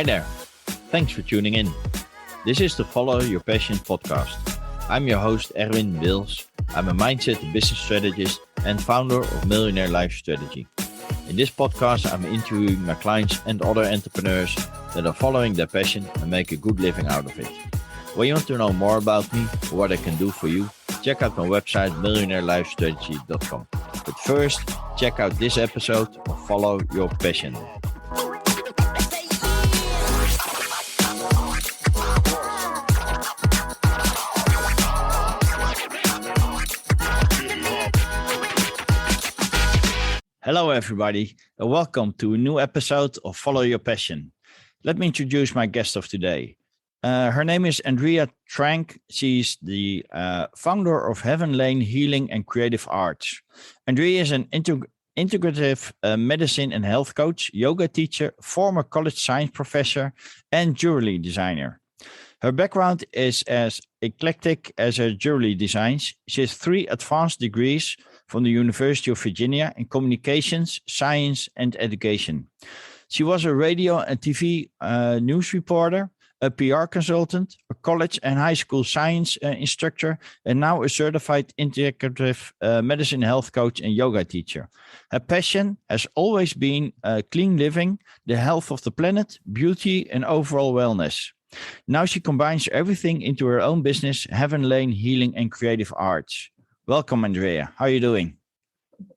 Hi there. Thanks for tuning in. This is the Follow Your Passion podcast. I'm your host, Erwin Wils. I'm a mindset and business strategist and founder of Millionaire Life Strategy. In this podcast, I'm interviewing my clients and other entrepreneurs that are following their passion and make a good living out of it. When you want to know more about me or what I can do for you, check out my website, millionairelifestrategy.com. But first, check out this episode of Follow Your Passion. Hello, everybody, and welcome to a new episode of Follow Your Passion. Let me introduce my guest of today. Her name is Andrea Trank. She's the founder of Heaven Lane Healing and Creative Arts. Andrea is an integrative medicine and health coach, yoga teacher, former college science professor, and jewelry designer. Her background is as eclectic as her jewelry designs. She has 3 advanced degrees from the University of Virginia in communications, science, and education. She was a radio and TV news reporter, a PR consultant, a college and high school science instructor, and now a certified integrative medicine health coach and yoga teacher. Her passion has always been clean living, the health of the planet, beauty, and overall wellness. Now she combines everything into her own business, Heaven Lane Healing and Creative Arts. Welcome, Andrea. How are you doing?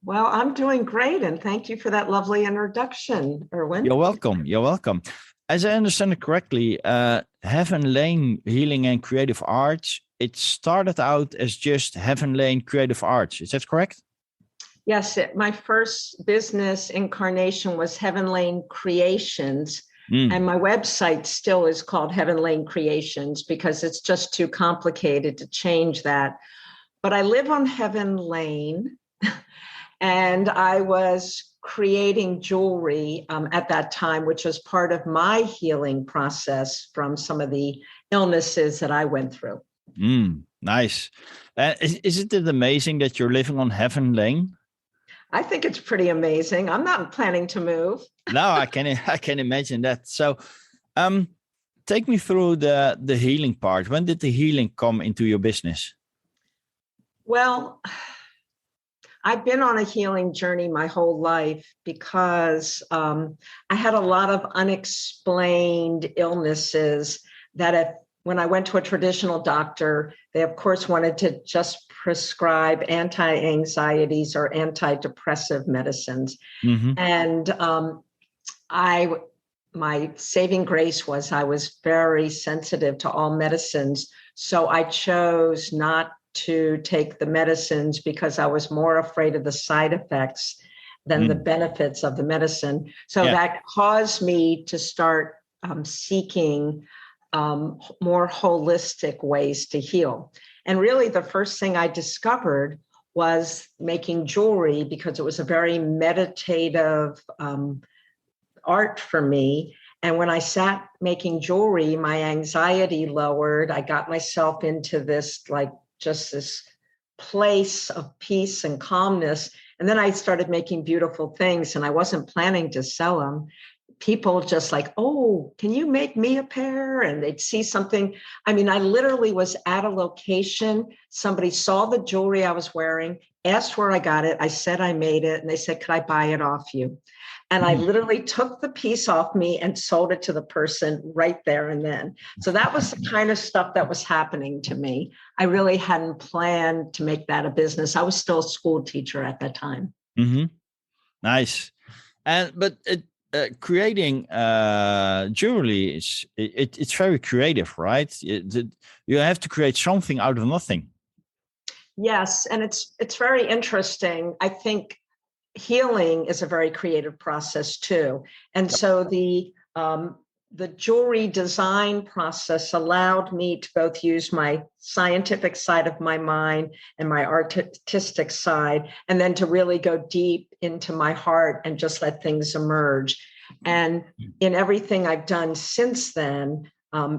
Well, I'm doing great, and thank you for that lovely introduction, Erwin. You're welcome. You're welcome. As I understand it correctly, Heaven Lane Healing and Creative Arts, it started out as just Heaven Lane Creative Arts. Is that correct? Yes, my first business incarnation was Heaven Lane Creations, and my website still is called Heaven Lane Creations because it's just too complicated to change that. But I live on Heaven Lane, and I was creating jewelry at that time, which was part of my healing process from some of the illnesses that I went through. Nice. Isn't it amazing that you're living on Heaven Lane? I think it's pretty amazing. I'm not planning to move. No, I can imagine that. So take me through the healing part. When did the healing come into your business? Well, I've been on a healing journey my whole life because I had a lot of unexplained illnesses that when I went to a traditional doctor, they, of course, wanted to just prescribe anti-anxieties or antidepressive medicines. And my saving grace was I was very sensitive to all medicines. So I chose not to take the medicines because I was more afraid of the side effects than the benefits of the medicine. So that caused me to start seeking more holistic ways to heal. And really the first thing I discovered was making jewelry because it was a very meditative art for me. And when I sat making jewelry, my anxiety lowered. I got myself into this just this place of peace and calmness. And then I started making beautiful things and I wasn't planning to sell them. People just oh, can you make me a pair? And they'd see something. I mean, I literally was at a location. Somebody saw the jewelry I was wearing, asked where I got it. I said I made it. And they said, could I buy it off you? And I literally took the piece off me and sold it to the person right there and then. So that was the kind of stuff that was happening to me. I really hadn't planned to make that a business. I was still a school teacher at that time. Nice. But creating jewelry it's very creative, right? You have to create something out of nothing. Yes, and it's very interesting. I think healing is a very creative process too. And so the jewelry design process allowed me to both use my scientific side of my mind and my artistic side, and then to really go deep into my heart and just let things emerge. And in everything I've done since then,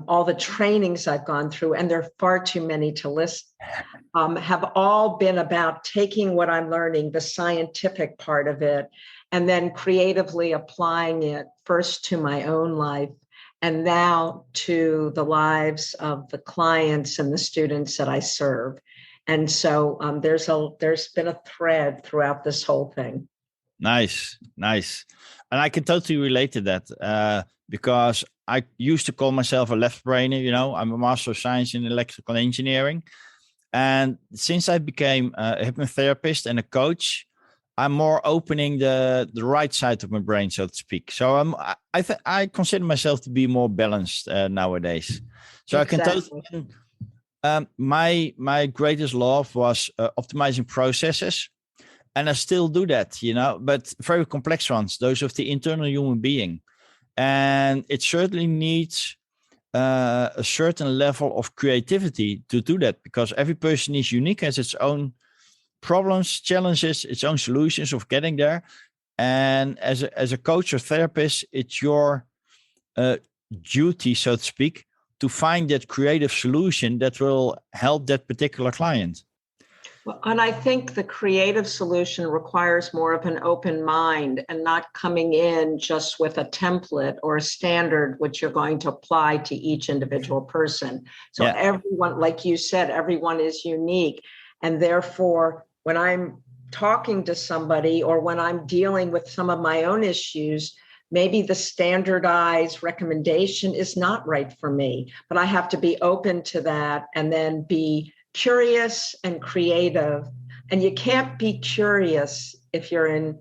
all the trainings I've gone through, and there are far too many to list, have all been about taking what I'm learning, the scientific part of it, and then creatively applying it first to my own life and now to the lives of the clients and the students that I serve. And so there's been a thread throughout this whole thing. Nice. And I can totally relate to that because I used to call myself a left brainer. I'm a Master of Science in Electrical Engineering. And since I became a hypnotherapist and a coach, I'm more opening the right side of my brain, so to speak. So I consider myself to be more balanced nowadays. So Exactly. I can totally. My greatest love was optimizing processes, and I still do that, but very complex ones, those of the internal human being, and it certainly needs a certain level of creativity to do that, because every person is unique, has its own problems, challenges, its own solutions of getting there. And as a coach or therapist, it's your duty, so to speak, to find that creative solution that will help that particular client. Well, and I think the creative solution requires more of an open mind and not coming in just with a template or a standard which you're going to apply to each individual person. So Everyone, like you said, everyone is unique. And therefore, when I'm talking to somebody or when I'm dealing with some of my own issues, maybe the standardized recommendation is not right for me, but I have to be open to that and then be curious and creative. And you can't be curious if you're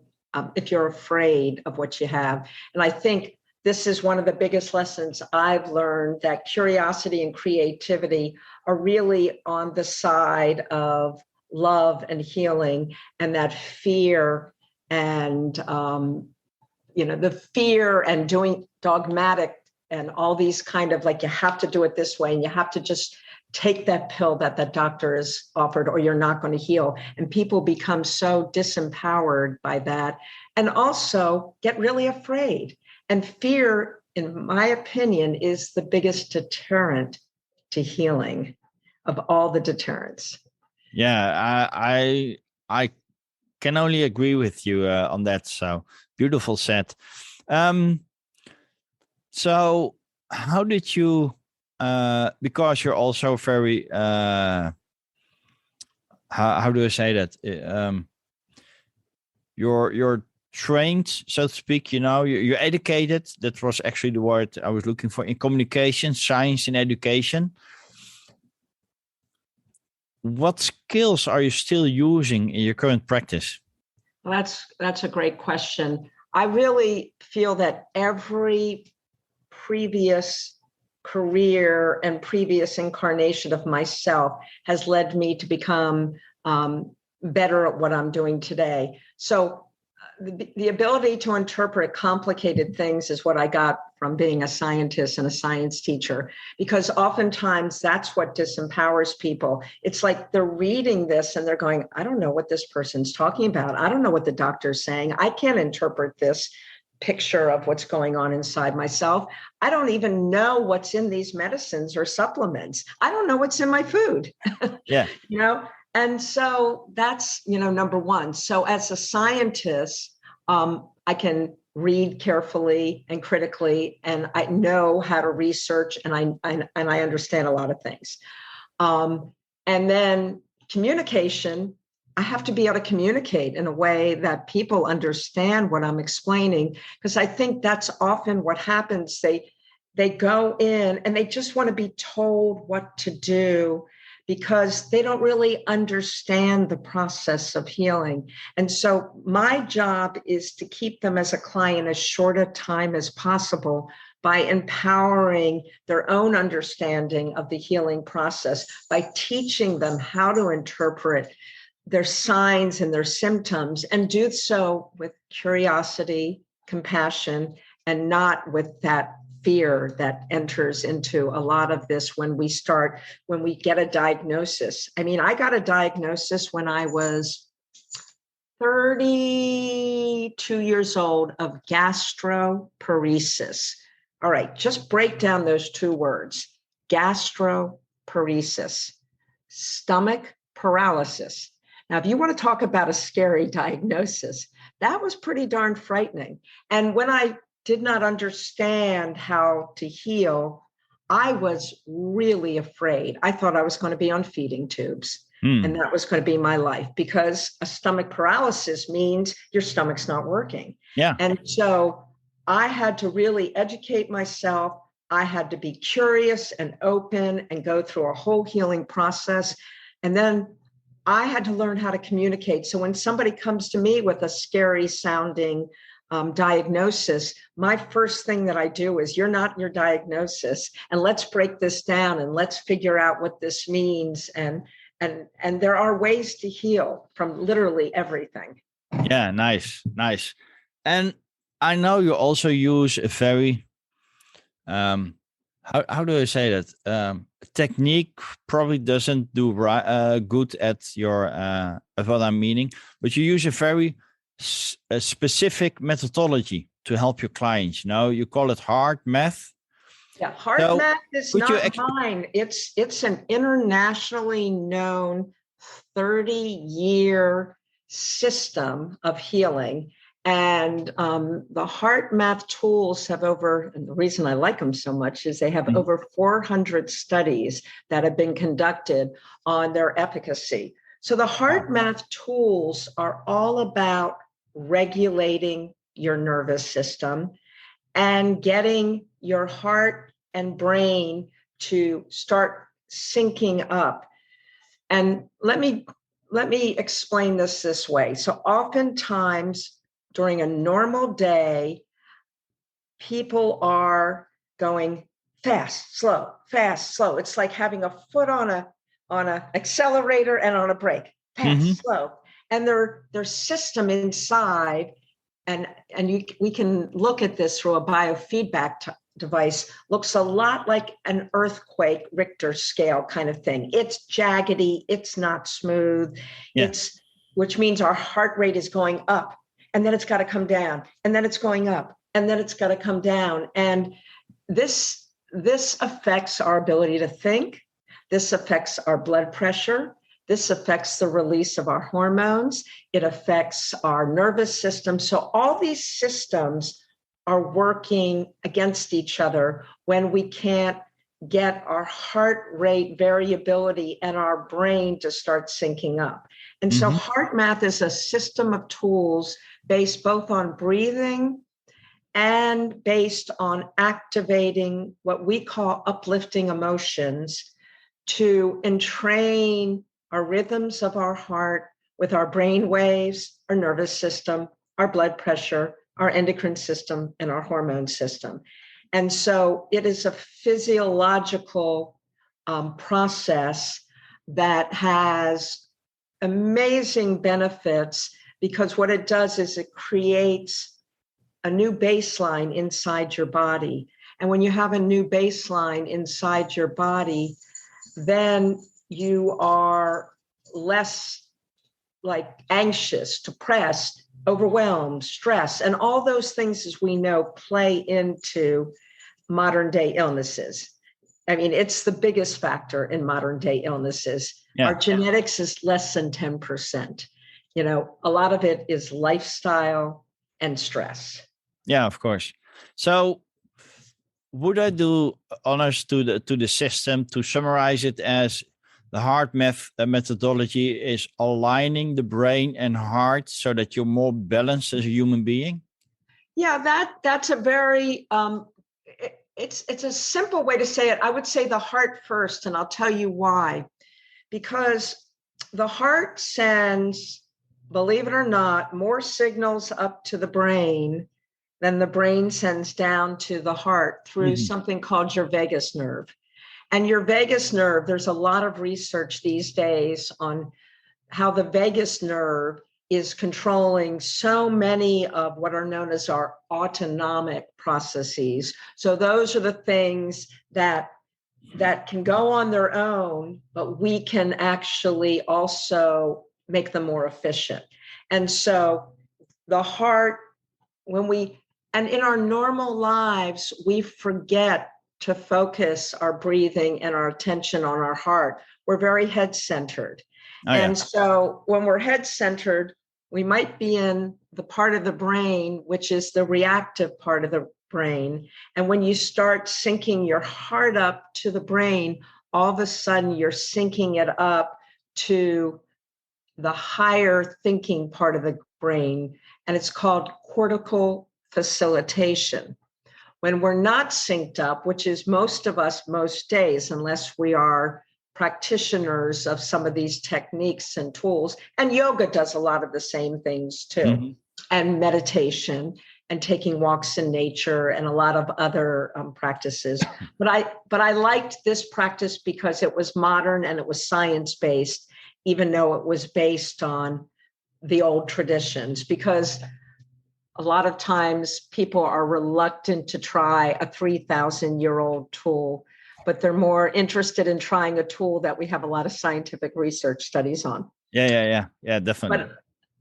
afraid of what you have. And I think this is one of the biggest lessons I've learned, that curiosity and creativity are really on the side of love and healing, and that fear and the fear and doing dogmatic and all these kind of like, you have to do it this way and you have to just take that pill that the doctor has offered or you're not going to heal. And people become so disempowered by that and also get really afraid. And fear, in my opinion, is the biggest deterrent to healing of all the deterrents. Yeah, I can only agree with you on that. So beautiful said. So how did you, because you're also very, how do I say that? You're trained, so to speak, you're educated. That was actually the word I was looking for, in communication, science and education. What skills are you still using in your current practice? Well, that's a great question. I really feel that every previous career and previous incarnation of myself has led me to become better at what I'm doing today. So the ability to interpret complicated things is what I got from being a scientist and a science teacher, because oftentimes that's what disempowers people. It's like they're reading this and they're going, I don't know what this person's talking about. I don't know what the doctor's saying. I can't interpret this picture of what's going on inside myself. I don't even know what's in these medicines or supplements. I don't know what's in my food. Yeah. And so that's, number one. So as a scientist, I can read carefully and critically, and I know how to research, and I understand a lot of things. And then communication, I have to be able to communicate in a way that people understand what I'm explaining, because I think that's often what happens. They go in and they just want to be told what to do because they don't really understand the process of healing. And so my job is to keep them as a client as short a time as possible by empowering their own understanding of the healing process, by teaching them how to interpret their signs and their symptoms, and do so with curiosity, compassion, and not with that fear that enters into a lot of this when we get a diagnosis. I mean, I got a diagnosis when I was 32 years old of gastroparesis. All right, just break down those two words. Gastroparesis, stomach paralysis. Now, if you want to talk about a scary diagnosis, that was pretty darn frightening. And when I did not understand how to heal, I was really afraid. I thought I was going to be on feeding tubes. And that was going to be my life, because a stomach paralysis means your stomach's not working. Yeah. And so I had to really educate myself. I had to be curious and open and go through a whole healing process. And then I had to learn how to communicate. So when somebody comes to me with a scary sounding diagnosis, my first thing that I do is, you're not your diagnosis, and let's break this down and let's figure out what this means. And there are ways to heal from literally everything. Yeah, nice. And I know you also use a very how do I say that? Technique probably doesn't do good at your at what I'm meaning, but you use a very a specific methodology to help your clients. You call it hard math. Yeah, hard math is not mine. It's an internationally known 30-year system of healing. And the heart math tools have and the reason I like them so much is they have over 400 studies that have been conducted on their efficacy. So the heart math tools are all about regulating your nervous system and getting your heart and brain to start syncing up. And let me explain this way. So oftentimes during a normal day, people are going fast, slow, fast, slow. It's like having a foot on a accelerator and on a brake, fast, slow. And their system inside, and we can look at this through a biofeedback device, looks a lot like an earthquake Richter scale kind of thing. It's jaggedy, it's not smooth, which means our heart rate is going up, and then it's got to come down, and then it's going up, and then it's got to come down. And this affects our ability to think. This affects our blood pressure. This affects the release of our hormones. It affects our nervous system. So all these systems are working against each other when we can't get our heart rate variability and our brain to start syncing up. And so heart math is a system of tools based both on breathing and based on activating what we call uplifting emotions to entrain our rhythms of our heart with our brain waves, our nervous system, our blood pressure, our endocrine system, and our hormone system. And so it is a physiological process that has amazing benefits, because what it does is it creates a new baseline inside your body. And when you have a new baseline inside your body, then you are less like anxious, depressed, overwhelmed, stressed, and all those things, as we know, play into modern day illnesses. I mean, it's the biggest factor in modern day illnesses. Yeah. Our genetics is less than 10%. A lot of it is lifestyle and stress. Yeah, of course. So would I do honors to the system to summarize it as the heart methodology is aligning the brain and heart so that you're more balanced as a human being? Yeah, that's a very it's a simple way to say it. I would say the heart first, and I'll tell you why. Because the heart sends, believe it or not, more signals up to the brain than the brain sends down to the heart through something called your vagus nerve. And your vagus nerve, there's a lot of research these days on how the vagus nerve is controlling so many of what are known as our autonomic processes. So those are the things that can go on their own, but we can actually also make them more efficient. And so the heart, and in our normal lives, we forget to focus our breathing and our attention on our heart. We're very head-centered. So when we're head-centered, we might be in the part of the brain, which is the reactive part of the brain. And when you start syncing your heart up to the brain, all of a sudden you're syncing it up to the higher thinking part of the brain. And it's called cortical facilitation. When we're not synced up, which is most of us most days, unless we are practitioners of some of these techniques and tools, and yoga does a lot of the same things too, and meditation and taking walks in nature and a lot of other practices. But I liked this practice because it was modern and it was science-based, even though it was based on the old traditions, because a lot of times people are reluctant to try a 3,000-year-old tool, but they're more interested in trying a tool that we have a lot of scientific research studies on. Yeah, definitely.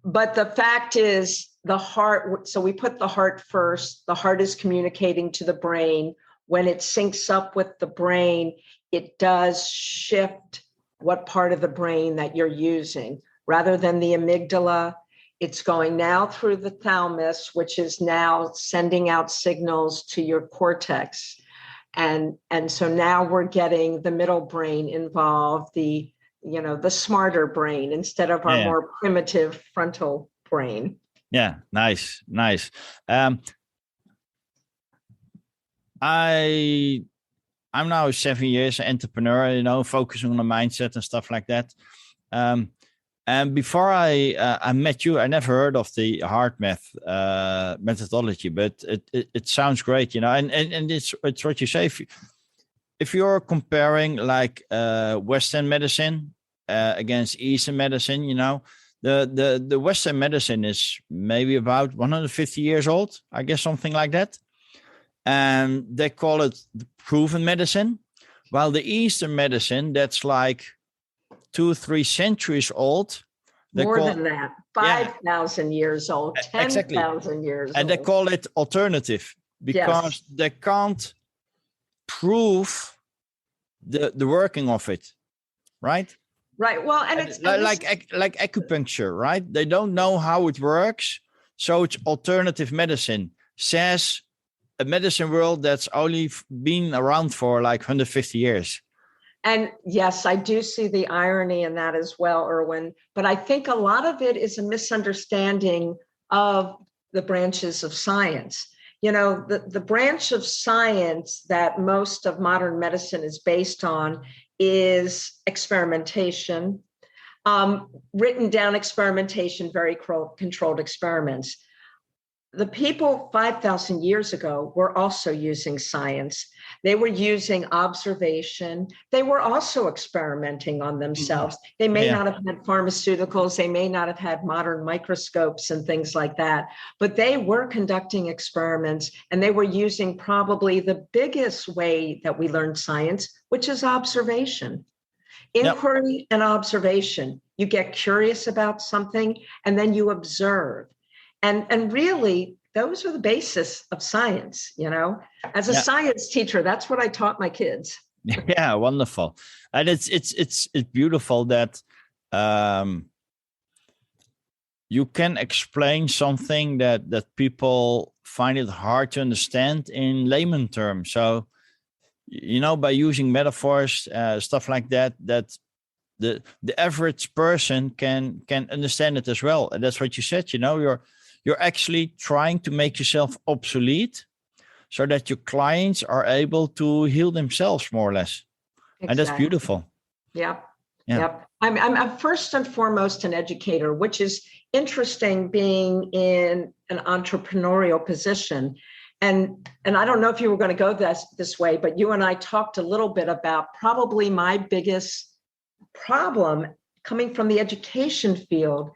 But the fact is, the heart, so we put the heart first. The heart is communicating to the brain. When it syncs up with the brain, it does shift what part of the brain that you're using. Rather than the amygdala, it's going now through the thalamus, which is now sending out signals to your cortex. And so now we're getting the middle brain involved, the smarter brain instead of our more primitive frontal brain. Yeah, nice. I'm now 7 years entrepreneur, focusing on the mindset and stuff like that. And before I met you, I never heard of the heart methodology, but it sounds great, and it's what you say. If you're comparing like Western medicine against Eastern medicine, the Western medicine is maybe about 150 years old, I guess, something like that. And they call it the proven medicine, while the Eastern medicine, that's like 2-3 centuries old. More than that, 5,000 years old, 10,000 years old. And they call it alternative because they can't prove the working of it, right? Right. Well, and it's like acupuncture, right? They don't know how it works. So it's alternative medicine, says a medicine world that's only been around for like 150 years. And yes, I do see the irony in that as well, Erwin. But I think a lot of it is a misunderstanding of the branches of science. The branch of science that most of modern medicine is based on is experimentation, written down experimentation, very controlled experiments. The people 5,000 years ago were also using science. They were using observation. They were also experimenting on themselves. They may not have had pharmaceuticals. They may not have had modern microscopes and things like that, but they were conducting experiments, and they were using probably the biggest way that we learn science, which is observation. Inquiry and observation. You get curious about something, and then you observe. And really, those are the basis of science, As a science teacher, that's what I taught my kids. Yeah, wonderful. And it's beautiful that you can explain something that people find it hard to understand in layman terms. So, by using metaphors, stuff like that the average person can understand it as well. And that's what you said, you're actually trying to make yourself obsolete so that your clients are able to heal themselves more or less. Exactly. And that's beautiful. Yep. I'm first and foremost an educator, which is interesting being in an entrepreneurial position. And I don't know if you were going to go this way, but you and I talked a little bit about probably my biggest problem coming from the education field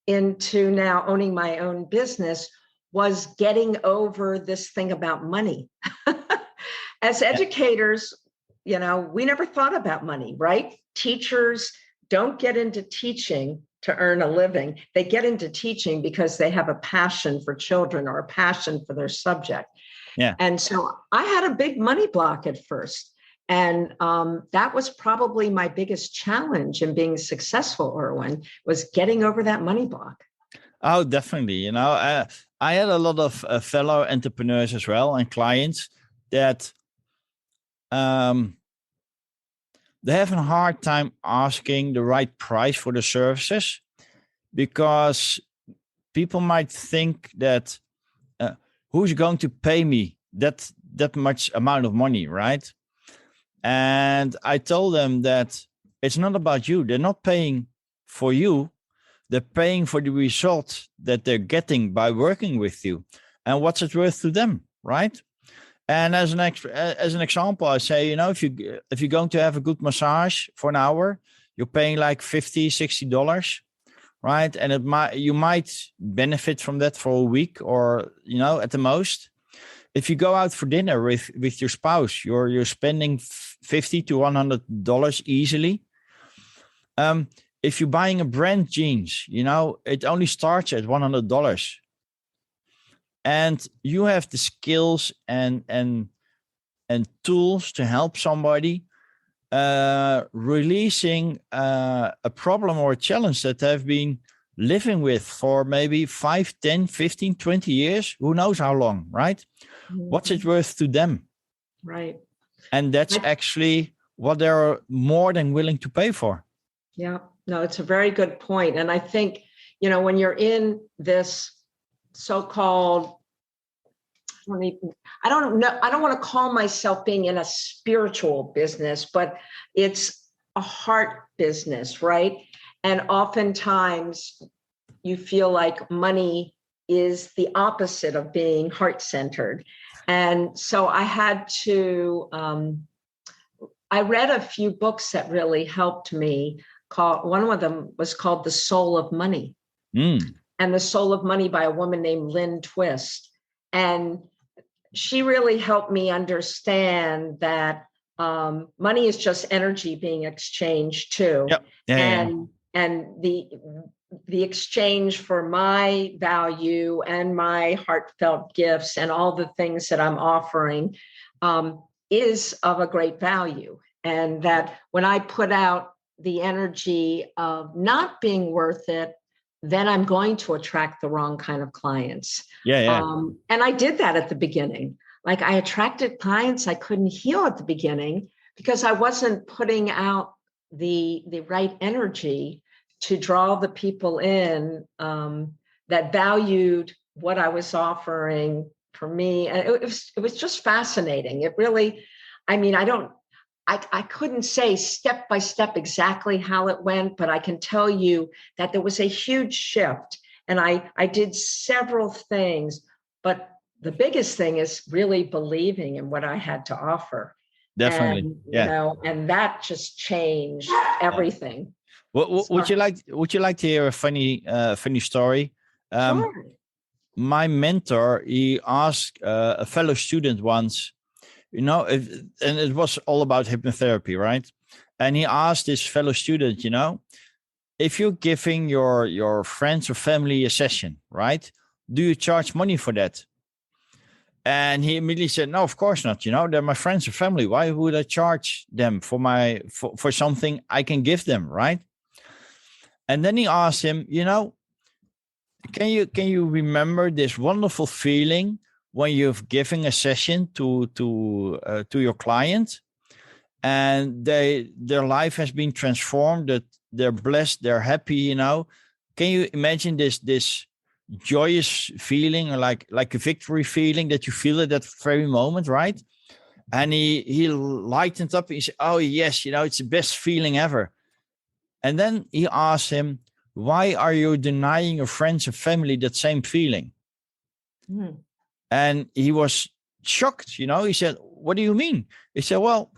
into now owning my own business was getting over this thing about money. As educators, we never thought about money, right? Teachers don't get into teaching to earn a living. They get into teaching because they have a passion for children or a passion for their subject. Yeah. And so I had a big money block at first. And that was probably my biggest challenge in being successful, Erwin, was getting over that money block. Oh, definitely. I had a lot of fellow entrepreneurs as well and clients that um, they have a hard time asking the right price for the services because people might think that who's going to pay me that much amount of money, right? And I told them that it's not about you. They're not paying for you. They're paying for the result that they're getting by working with you. And what's it worth to them, right? And as an example, I say, if you're going to have a good massage for an hour, you're paying like $50, $60, right? And you might benefit from that for a week or, at the most. If you go out for dinner with your spouse, you're spending $50 to $100 easily. If you're buying a brand jeans, it only starts at $100. And you have the skills and tools to help somebody releasing a problem or a challenge that they've been living with for maybe 5, 10, 15, 20 years, who knows how long, right? Mm-hmm. What's it worth to them? Right. And that's actually what they're more than willing to pay for. Yeah, no, it's a very good point. And I think, when you're in this so-called, I don't want to call myself being in a spiritual business, but it's a heart business, right? And oftentimes you feel like money is the opposite of being heart-centered. And so I had to, I read a few books that really helped me. One of them was called The Soul of Money. And The Soul of Money by a woman named Lynn Twist. And she really helped me understand that money is just energy being exchanged too. Yep. And the exchange for my value and my heartfelt gifts and all the things that I'm offering is of a great value. And that when I put out the energy of not being worth it, then I'm going to attract the wrong kind of clients. And I did that at the beginning. Like I attracted clients I couldn't heal at the beginning because I wasn't putting out the right energy to draw the people in that valued what I was offering for me. And it was just fascinating. It really, I couldn't say step by step exactly how it went, but I can tell you that there was a huge shift. And I did several things, but the biggest thing is really believing in what I had to offer. Definitely. And, and that just changed everything. Would you like to hear a funny story? Sure. My mentor, he asked a fellow student once, and it was all about hypnotherapy, right? And he asked this fellow student, if you're giving your friends or family a session, right? Do you charge money for that? And he immediately said, no, of course not. They're my friends or family. Why would I charge them for something I can give them, right? And then he asked him, can you remember this wonderful feeling when you're giving a session to your client and their life has been transformed, that they're blessed, they're happy, Can you imagine this joyous feeling, or like a victory feeling that you feel at that very moment, right? And he lightened up. He said, oh yes, it's the best feeling ever. And then he asked him, why are you denying your friends and family that same feeling? And he was shocked, he said, what do you mean? He said, well,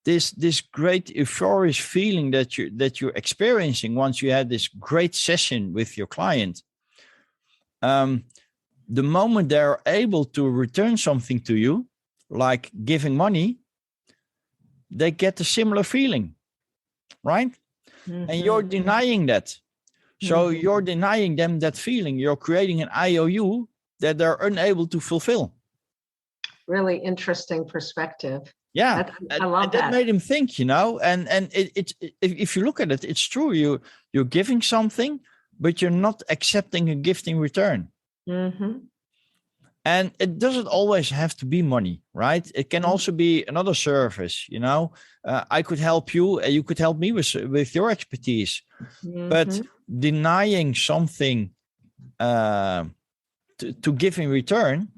this great euphoric feeling that you're experiencing once you had this great session with your client, the moment they're able to return something to you, like giving money, they get a similar feeling, right? Mm-hmm. And you're denying that. So you're denying them that feeling. You're creating an IOU that they're unable to fulfill. Really interesting perspective. Yeah, I love and that that. made him think, and if you look at it, it's true. You're giving something, but you're not accepting a gift in return. Mm-hmm. And it doesn't always have to be money, right? It can also be another service. I could help you, and you could help me with your expertise. Mm-hmm. But denying something to give in return,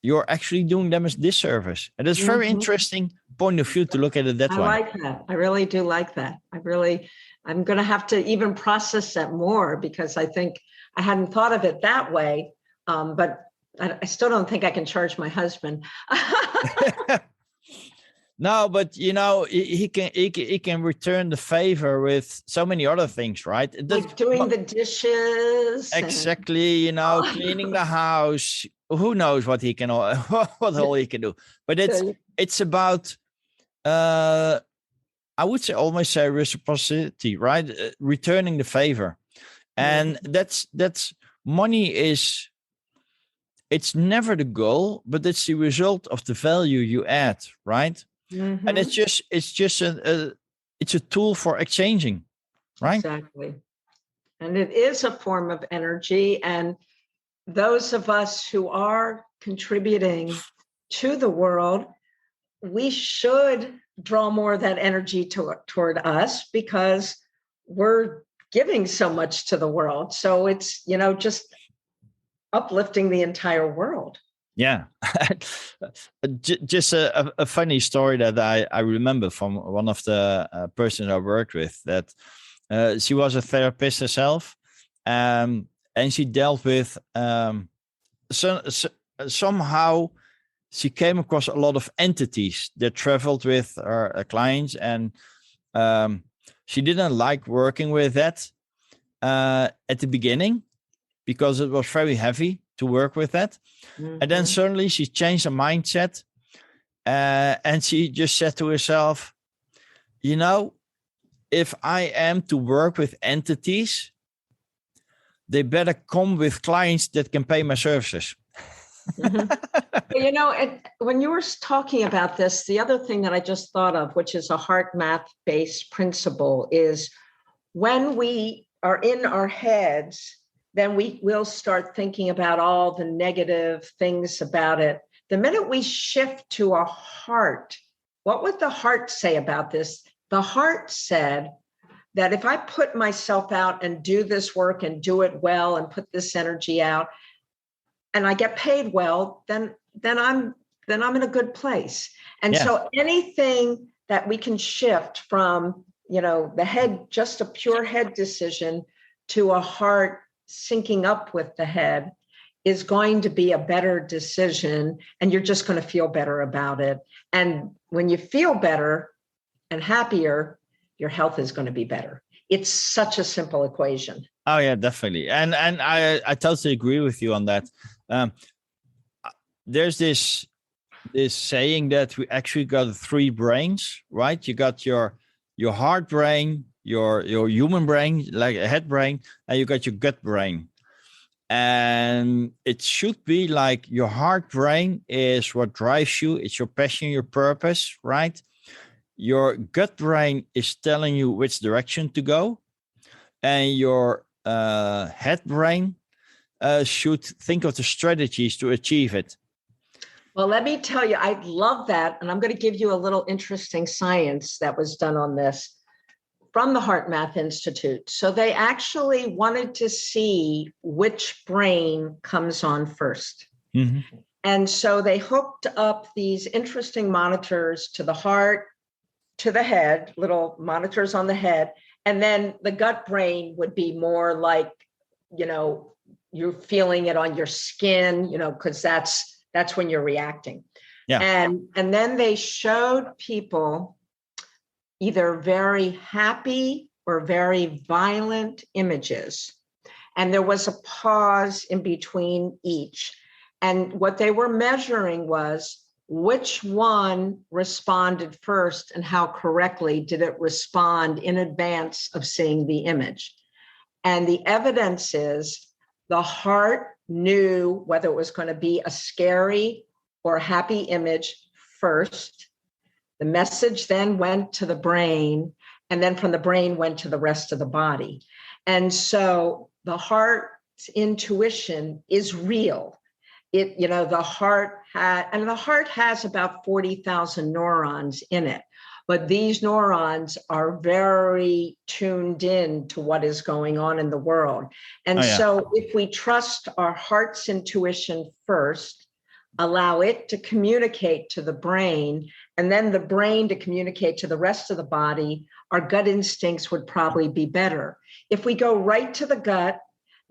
you're actually doing them a disservice. And it's very interesting point of view to look at it that way. I like that. I really do like that. I'm going to have to even process that more, because I think I hadn't thought of it that way. But I still don't think I can charge my husband. No, but he can return the favor with so many other things, right? Like doing the dishes. Exactly, cleaning the house. Who knows what he can what all he can do? But it's about I would say almost say reciprocity, right? Returning the favor. And that's money is, it's never the goal, but it's the result of the value you add, right? Mm-hmm. And it's just it's a tool for exchanging, right? Exactly. And it is a form of energy. And those of us who are contributing to the world, we should draw more of that energy toward us, because we're giving so much to the world. So it's, just uplifting the entire world. Yeah. Just a funny story that I remember from one of the persons I worked with, that she was a therapist herself, and she dealt with somehow she came across a lot of entities that traveled with her clients, and she didn't like working with that at the beginning, because it was very heavy to work with that. And then suddenly she changed her mindset, and she just said to herself, if I am to work with entities, they better come with clients that can pay my services. When you were talking about this, the other thing that I just thought of, which is a heart math-based principle, is when we are in our heads, then we will start thinking about all the negative things about it. The minute we shift to a heart, what would the heart say about this? The heart said that if I put myself out and do this work and do it well and put this energy out, and I get paid well, then I'm in a good place. And so anything that we can shift from, the head, just a pure head decision, to a heart syncing up with the head, is going to be a better decision, and you're just going to feel better about it. And when you feel better and happier, your health is going to be better. It's such a simple equation. Oh yeah, definitely. And I totally agree with you on that. There's this saying that we actually got 3 brains, right? You got your heart brain, your human brain, like a head brain, and you got your gut brain. And it should be like your heart brain is what drives you. It's your passion, your purpose, right? Your gut brain is telling you which direction to go. And your head brain should think of the strategies to achieve it. Well, let me tell you, I love that. And I'm going to give you a little interesting science that was done on this from the Heart Math Institute. So they actually wanted to see which brain comes on first. Mm-hmm. And so they hooked up these interesting monitors to the heart, to the head, little monitors on the head. And then the gut brain would be more like, you're feeling it on your skin, because that's when you're reacting. Yeah. And then they showed people either very happy or very violent images. And there was a pause in between each. And what they were measuring was which one responded first and how correctly did it respond in advance of seeing the image. And the evidence is the heart knew whether it was going to be a scary or happy image first. The message then went to the brain, and then from the brain went to the rest of the body. And so the heart's intuition is real. The heart has about 40,000 neurons in it, but these neurons are very tuned in to what is going on in the world. And so if we trust our heart's intuition first, allow it to communicate to the brain, and then the brain to communicate to the rest of the body, our gut instincts would probably be better. If we go right to the gut,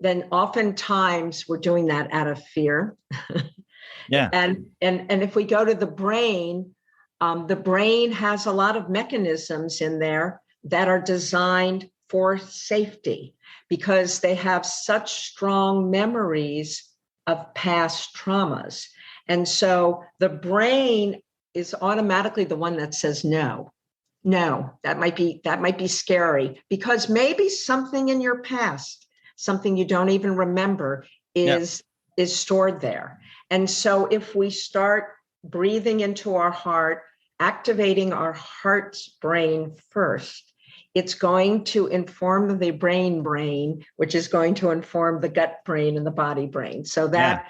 then oftentimes we're doing that out of fear. Yeah. And if we go to the brain has a lot of mechanisms in there that are designed for safety, because they have such strong memories of past traumas. And so the brain is automatically the one that says no, that might be scary, because maybe something in your past, something you don't even remember, is stored there. And so if we start breathing into our heart, activating our heart's brain first, it's going to inform the brain, which is going to inform the gut brain and the body brain. So that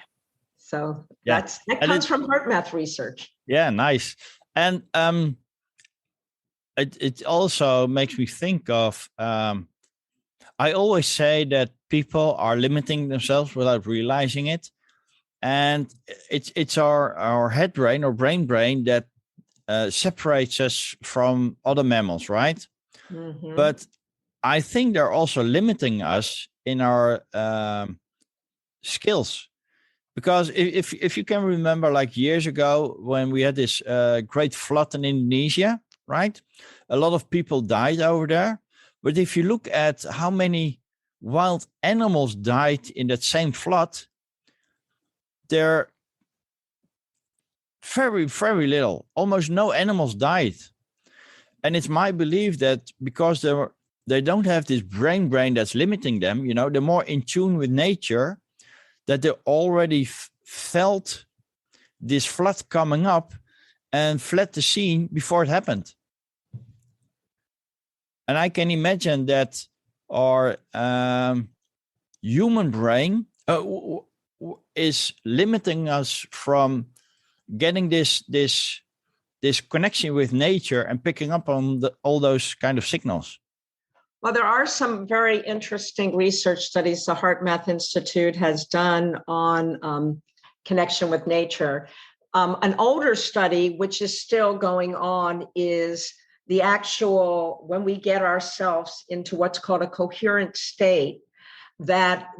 comes from HeartMath research. Yeah, nice. And it also makes me think of, I always say that people are limiting themselves without realizing it. And it's our head brain or brain that separates us from other mammals, right? Mm-hmm. But I think they're also limiting us in our skills. Because if you can remember, like years ago when we had this great flood in Indonesia, right? A lot of people died over there. But if you look at how many wild animals died in that same flood, they're very, very little. Almost no animals died. And it's my belief that because they don't have this brain that's limiting them, they're more in tune with nature, that they already felt this flood coming up and fled the scene before it happened. And I can imagine that our human brain is limiting us from getting this connection with nature and picking up on all those kind of signals. Well, there are some very interesting research studies the HeartMath Institute has done on connection with nature. An older study, which is still going on, is the actual, when we get ourselves into what's called a coherent state, that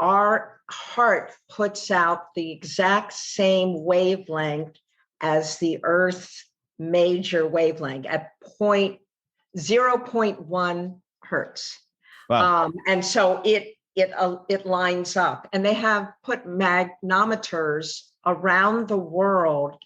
our heart puts out the exact same wavelength as the Earth's major wavelength at 0.1 hertz. Wow. And so it lines up. And they have put magnometers around the world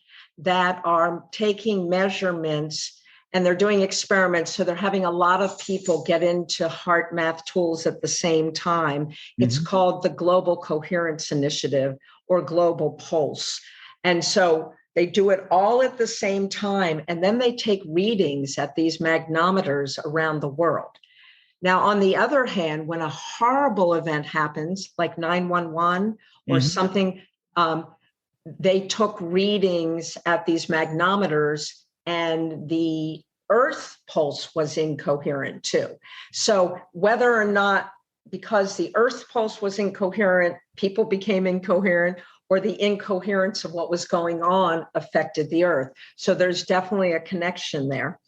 that are taking measurements, and they're doing experiments. So they're having a lot of people get into HeartMath tools at the same time. Mm-hmm. It's called the Global Coherence Initiative, or Global Pulse. And so they do it all at the same time, and then they take readings at these magnometers around the world. Now, on the other hand, when a horrible event happens, like 911 or mm-hmm. something, they took readings at these magnometers, and the Earth pulse was incoherent too. So whether or not, because the Earth pulse was incoherent, people became incoherent, or the incoherence of what was going on affected the Earth. So there's definitely a connection there.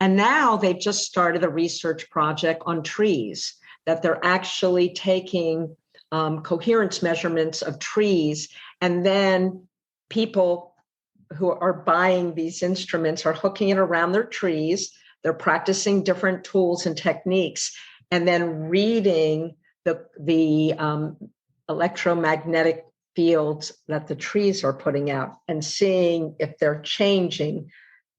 And now they've just started a research project on trees, that they're actually taking coherence measurements of trees, and then people who are buying these instruments are hooking it around their trees. They're practicing different tools and techniques, and then reading the electromagnetic fields that the trees are putting out, and seeing if they're changing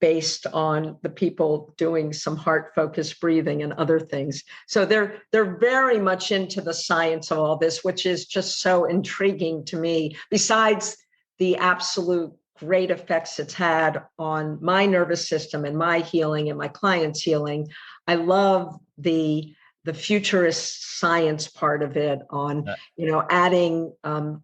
based on the people doing some heart-focused breathing and other things. So they're very much into the science of all this, which is just so intriguing to me, besides the absolute great effects it's had on my nervous system and my healing and my clients' healing. I love the futurist science part of it on, adding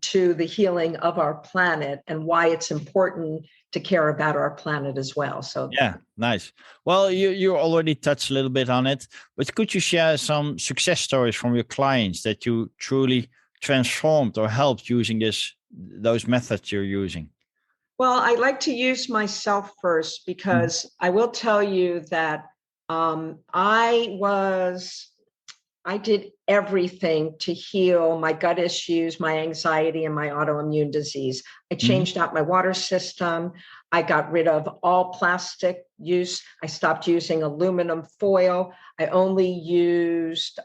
to the healing of our planet and why it's important to care about our planet as well. So yeah, nice. Well, you already touched a little bit on it, but could you share some success stories from your clients that you truly transformed or helped using those methods you're using? Well, I like to use myself first because I will tell you that I did everything to heal my gut issues, my anxiety, and my autoimmune disease. I changed out my water system. I got rid of all plastic use. I stopped using aluminum foil. I only used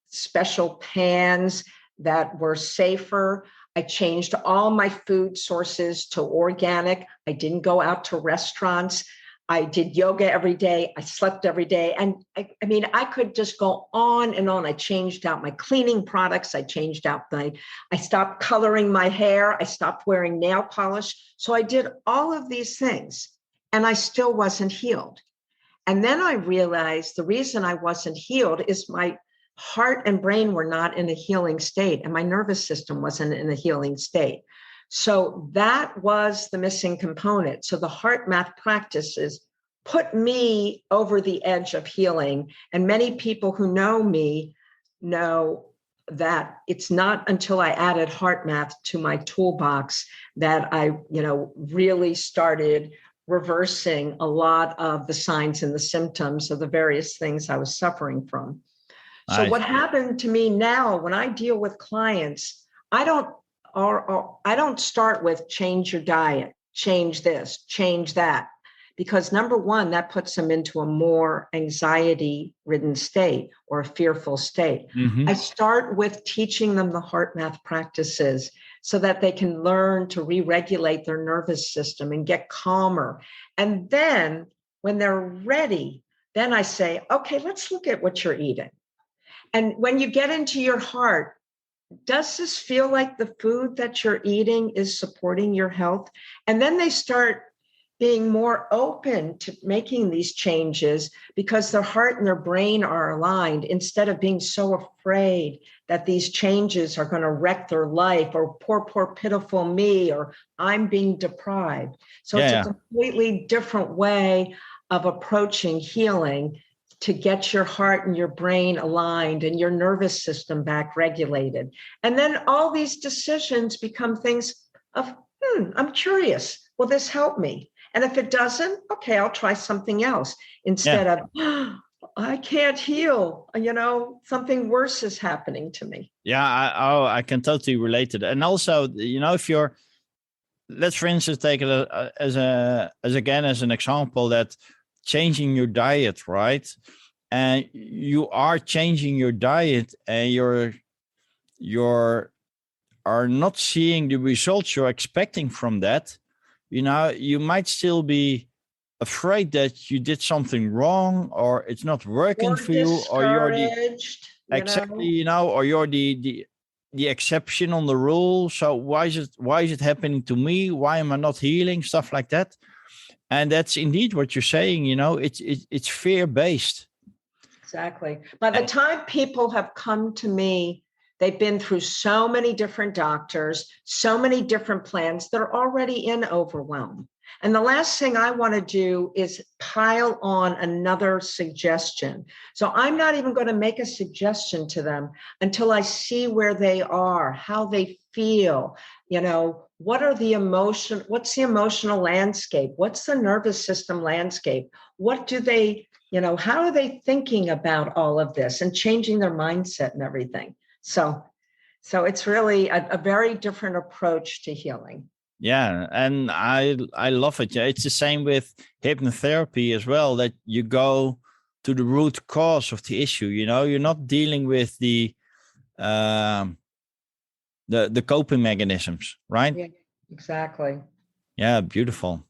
special pans that were safer. I changed all my food sources to organic. I didn't go out to restaurants. I did yoga every day. I slept every day. And I could just go on and on. I changed out my cleaning products. I stopped coloring my hair. I stopped wearing nail polish. So I did all of these things and I still wasn't healed. And then I realized the reason I wasn't healed is my heart and brain were not in a healing state and my nervous system wasn't in a healing state. So that was the missing component. So the heart math practices put me over the edge of healing. And many people who know me know that it's not until I added heart math to my toolbox that I, really started reversing a lot of the signs and the symptoms of the various things I was suffering from. So what happened to me now when I deal with clients, I don't start with change your diet, change this, change that, because number one, that puts them into a more anxiety-ridden state or a fearful state. I start with teaching them the heart math practices so that they can learn to re-regulate their nervous system and get calmer. And then when they're ready, then I say, okay, let's look at what you're eating. And when you get into your heart, does this feel like the food that you're eating is supporting your health? And then they start being more open to making these changes because their heart and their brain are aligned instead of being so afraid that these changes are going to wreck their life or poor, pitiful me, or I'm being deprived. So it's a completely different way of approaching healing to get your heart and your brain aligned and your nervous system back regulated. And then all these decisions become things of, I'm curious, will this help me? And if it doesn't, okay, I'll try something else instead of, I can't heal, something worse is happening to me. Yeah, I can totally relate to that. And also, if let's for instance take it as an example that changing your diet, right? And you are changing your diet and you're are not seeing the results you're expecting from that, you might still be afraid that you did something wrong or it's not working for you, or you're or you're the exception on the rule. So why is it happening to me? Why am I not healing? Stuff like that. And that's indeed what you're saying. It's fear-based. Exactly. By the time people have come to me, they've been through so many different doctors, so many different plans. They're already in overwhelm. And the last thing I want to do is pile on another suggestion. So I'm not even going to make a suggestion to them until I see where they are, how they feel, what's the emotional landscape? What's the nervous system landscape? What do they, how are they thinking about all of this and changing their mindset and everything? So it's really a very different approach to healing. Yeah, and I love it. Yeah, it's the same with hypnotherapy as well, that you go to the root cause of the issue. You're not dealing with the coping mechanisms, right? Yeah, exactly. Yeah, beautiful.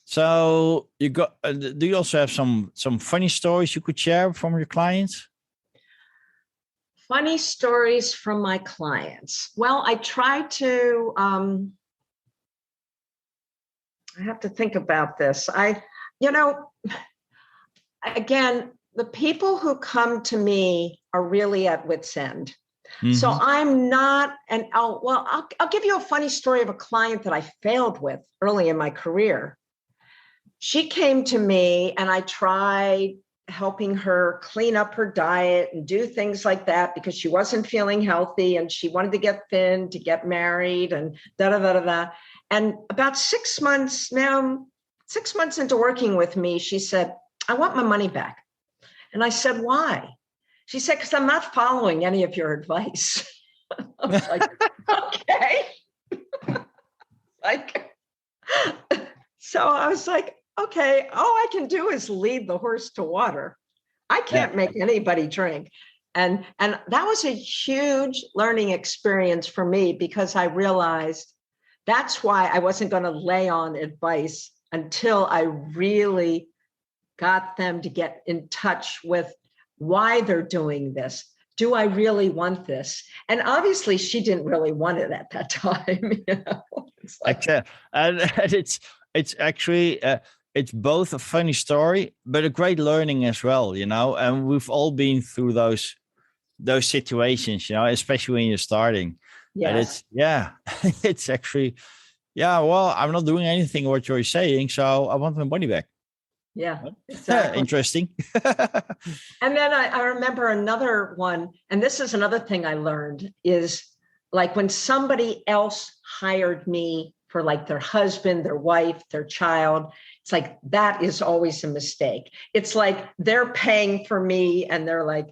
So do you also have some funny stories you could share from your clients? Funny stories from my clients. Well, I try to I have to think about this. Again, the people who come to me are really at wit's end. So I'm not, and I'll give you a funny story of a client that I failed with early in my career. She came to me and I tried helping her clean up her diet and do things like that because she wasn't feeling healthy and she wanted to get thin, to get married and da-da-da-da-da. And about 6 months into working with me, she said, I want my money back. And I said, why? She said, because I'm not following any of your advice. I was like, okay. So I was like, okay, all I can do is lead the horse to water. I can't make anybody drink. And that was a huge learning experience for me because I realized that's why I wasn't going to lay on advice until I really got them to get in touch with why they're doing this. Do I really want this? And obviously she didn't really want it at that time. It's like, and it's actually, it's both a funny story, but a great learning as well, and we've all been through those situations, especially when you're starting. yes. And it's actually, well, I'm not doing anything what you're saying, so I want my money back. Yeah, exactly. Interesting. And then I remember another one, and this is another thing I learned, is like when somebody else hired me for like their husband, their wife, their child, it's like that is always a mistake. It's like they're paying for me and they're like,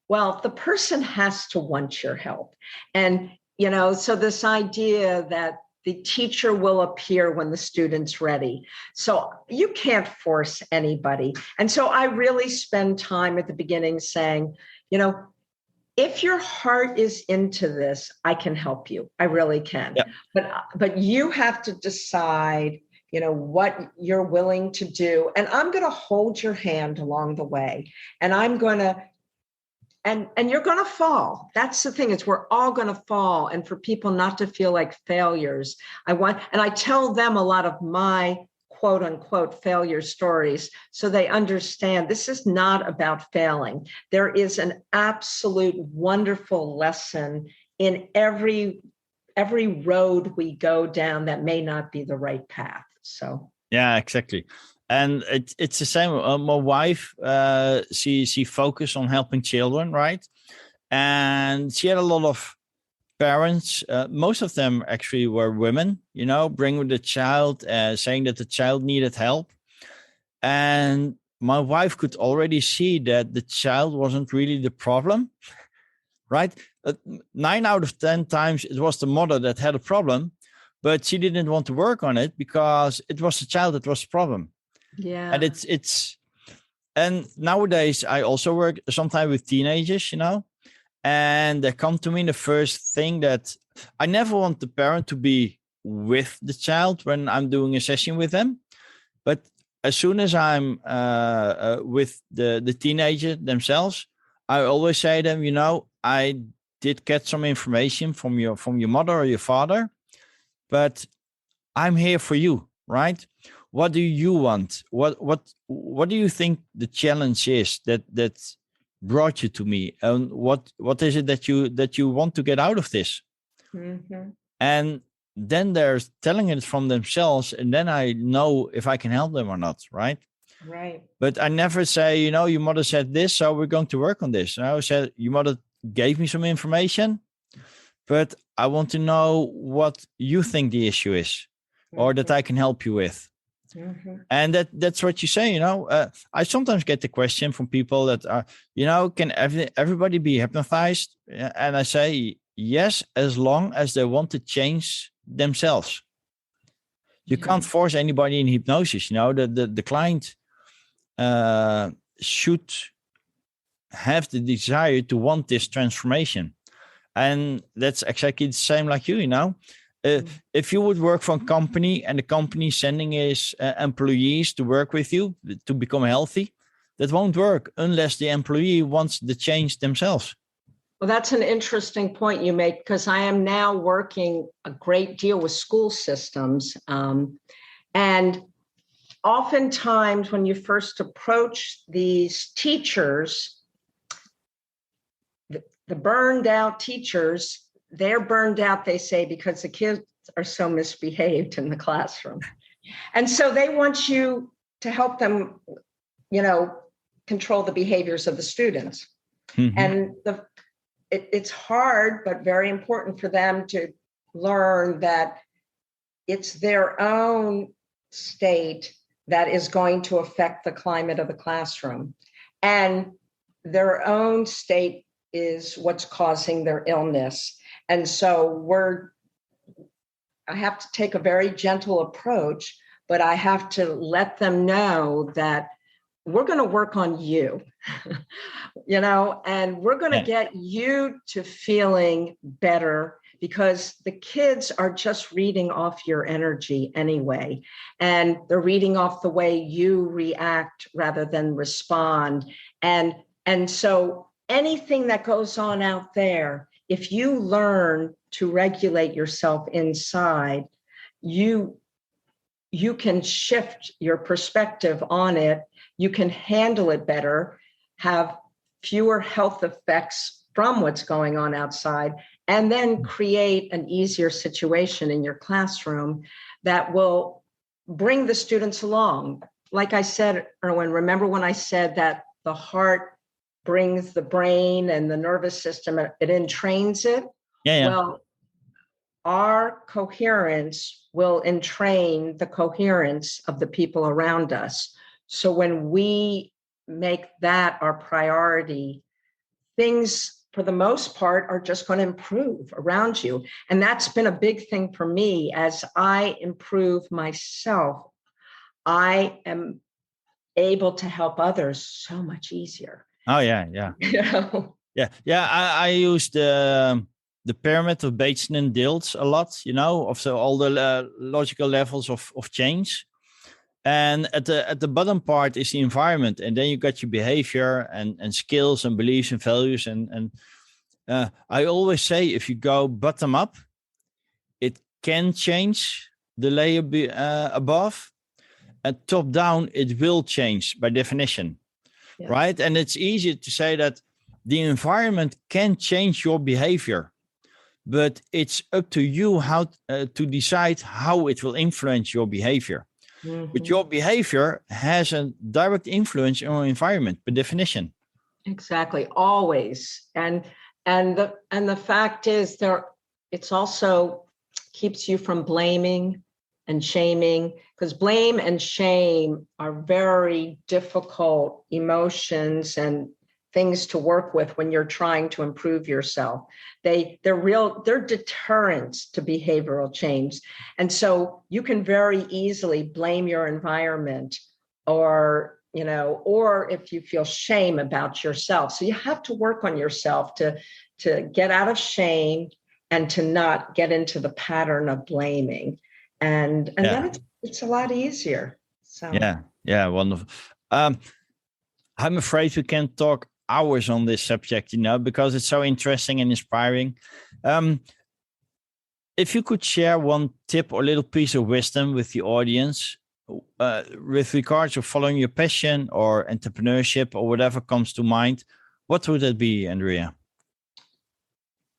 well, the person has to want your help. And, so this idea that the teacher will appear when the student's ready. So you can't force anybody. And so I really spend time at the beginning saying, if your heart is into this, I can help you. I really can. Yeah. But you have to decide, what you're willing to do. And I'm going to hold your hand along the way. And I'm going to And you're going to fall. That's the thing, is we're all going to fall. And for people not to feel like failures, I tell them a lot of my quote unquote failure stories so they understand this is not about failing. There is an absolute wonderful lesson in every road we go down that may not be the right path. So yeah, exactly. And it's the same. My wife, she focused on helping children, right? And she had a lot of parents. Most of them actually were women, bringing the child, saying that the child needed help. And my wife could already see that the child wasn't really the problem, right? 9 out of 10 times it was the mother that had a problem, but she didn't want to work on it because it was the child that was the problem. Yeah. And and nowadays I also work sometimes with teenagers, and they come to me. The first thing that I never want the parent to be with the child when I'm doing a session with them. But as soon as I'm with the teenager themselves, I always say to them, I did get some information from your mother or your father, but I'm here for you, right? What do you want? What do you think the challenge is that brought you to me? And what is it that you want to get out of this? Mm-hmm. And then they're telling it from themselves, and then I know if I can help them or not, right? Right. But I never say, your mother said this, so we're going to work on this. And I always said, your mother gave me some information, but I want to know what you think the issue is, or that I can help you with. Mm-hmm. And that's what you say, I sometimes get the question from people that are, can everybody be hypnotized? And I say, yes, as long as they want to change themselves. You can't force anybody in hypnosis. The client should have the desire to want this transformation. And that's exactly the same like you, if you would work for a company and the company sending his employees to work with you to become healthy, that won't work unless the employee wants the change themselves. Well, that's an interesting point you make, because I am now working a great deal with school systems. And oftentimes when you first approach these teachers, the burned out teachers, they're burned out, they say, because the kids are so misbehaved in the classroom. And so they want you to help them, control the behaviors of the students. Mm-hmm. And it's hard, but very important for them to learn that it's their own state that is going to affect the climate of the classroom. And their own state is what's causing their illness. And so I have to take a very gentle approach, but I have to let them know that we're going to work on you, and we're going to get you to feeling better, because the kids are just reading off your energy anyway. And they're reading off the way you react rather than respond. And so anything that goes on out there, if you learn to regulate yourself inside, you can shift your perspective on it. You can handle it better, have fewer health effects from what's going on outside, and then create an easier situation in your classroom that will bring the students along. Like I said, Erwin, remember when I said that the heart brings the brain and the nervous system, it entrains it? Yeah. Well, our coherence will entrain the coherence of the people around us. So when we make that our priority, things for the most part are just going to improve around you. And that's been a big thing for me. As I improve myself, I am able to help others so much easier. Oh, yeah. Yeah. I use the pyramid of Bateson and Dilts a lot, of all the logical levels of change. And at the bottom part is the environment, and then you got your behavior and skills and beliefs and values. And I always say, if you go bottom up, it can change the layer above, and top down, it will change by definition, right? And it's easy to say that the environment can change your behavior, but it's up to you how to decide how it will influence your behavior. Mm-hmm. But your behavior has a direct influence on your environment by definition. Exactly, always. And the fact is, it's also keeps you from blaming and shaming, because blame and shame are very difficult emotions and things to work with when you're trying to improve yourself. They're deterrents to behavioral change. And so you can very easily blame your environment, or if you feel shame about yourself. So you have to work on yourself to get out of shame and to not get into the pattern of blaming. And then it's a lot easier. So yeah, wonderful. I'm afraid we can't talk hours on this subject, because it's so interesting and inspiring. If you could share one tip or little piece of wisdom with the audience with regards to following your passion or entrepreneurship or whatever comes to mind, what would that be, Andrea?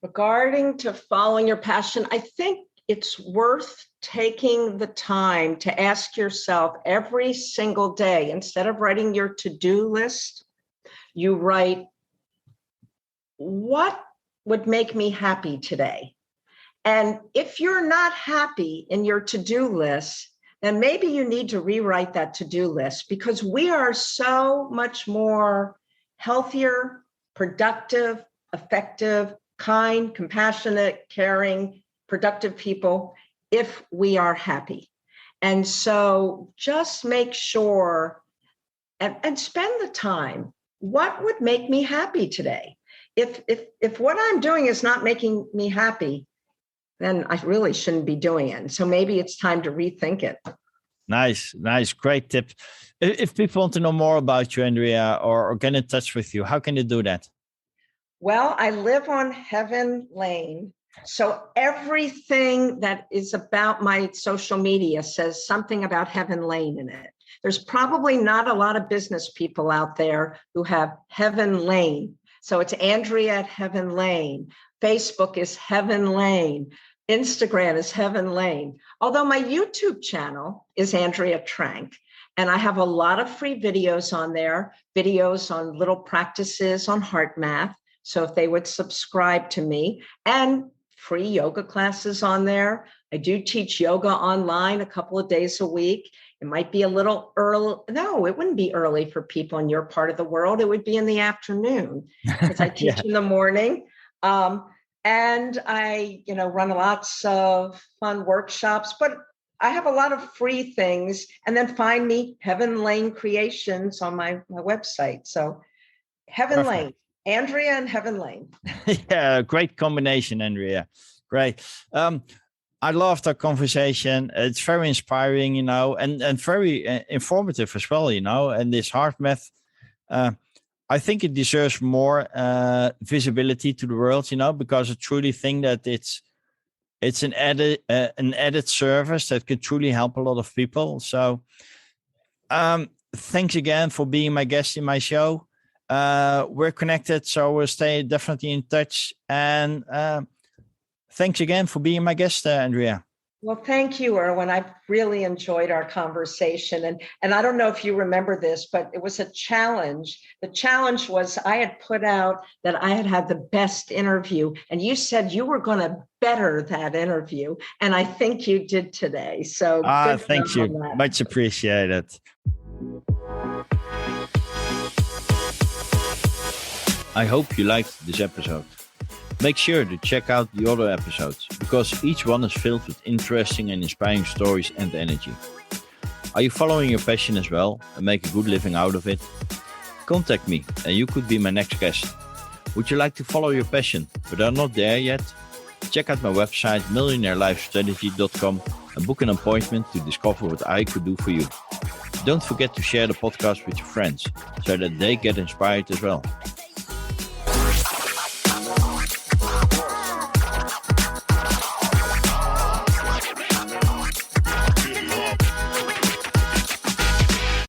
Regarding to following your passion, I think it's worth taking the time to ask yourself every single day, instead of writing your to-do list, you write, what would make me happy today? And if you're not happy in your to-do list, then maybe you need to rewrite that to-do list, because we are so much more healthier, productive, effective, kind, compassionate, caring, productive people if we are happy. And so just make sure and spend the time. What would make me happy today? If what I'm doing is not making me happy, then I really shouldn't be doing it. So maybe it's time to rethink it. Nice. Great tip. If people want to know more about you, Andrea, or get in touch with you, how can they do that? Well, I live on Heaven Lane. So everything that is about my social media says something about Heaven Lane in it. There's probably not a lot of business people out there who have Heaven Lane. So it's Andrea at Heaven Lane. Facebook is Heaven Lane. Instagram is Heaven Lane. Although my YouTube channel is Andrea Trank, and I have a lot of free videos on there, videos on little practices on heart math. So if they would subscribe to me, and free yoga classes on there. I do teach yoga online a couple of days a week. It might be a little early. No, it wouldn't be early for people in your part of the world. It would be in the afternoon because I teach in the morning. And I, run lots of fun workshops, but I have a lot of free things. And then find me Heaven Lane Creations on my website. So Heaven Lane. Andrea and Heaven Lane. Yeah, great combination, Andrea. Great. I loved our conversation. It's very inspiring, and very informative as well, and this heart math, I think it deserves more visibility to the world, because I truly think that it's an added service that could truly help a lot of people. So thanks again for being my guest in my show. We're connected, so we'll stay definitely in touch. And thanks again for being my guest, Andrea. Well, thank you, Erwin. I've really enjoyed our conversation. And I don't know if you remember this, but it was a challenge. The challenge was I had put out that I had the best interview, and you said you were going to better that interview. And I think you did today. So thank you. Much appreciated. I hope you liked this episode. Make sure to check out the other episodes, because each one is filled with interesting and inspiring stories and energy. Are you following your passion as well and make a good living out of it? Contact me and you could be my next guest. Would you like to follow your passion but are not there yet? Check out my website millionairelifestrategy.com and book an appointment to discover what I could do for you. Don't forget to share the podcast with your friends so that they get inspired as well.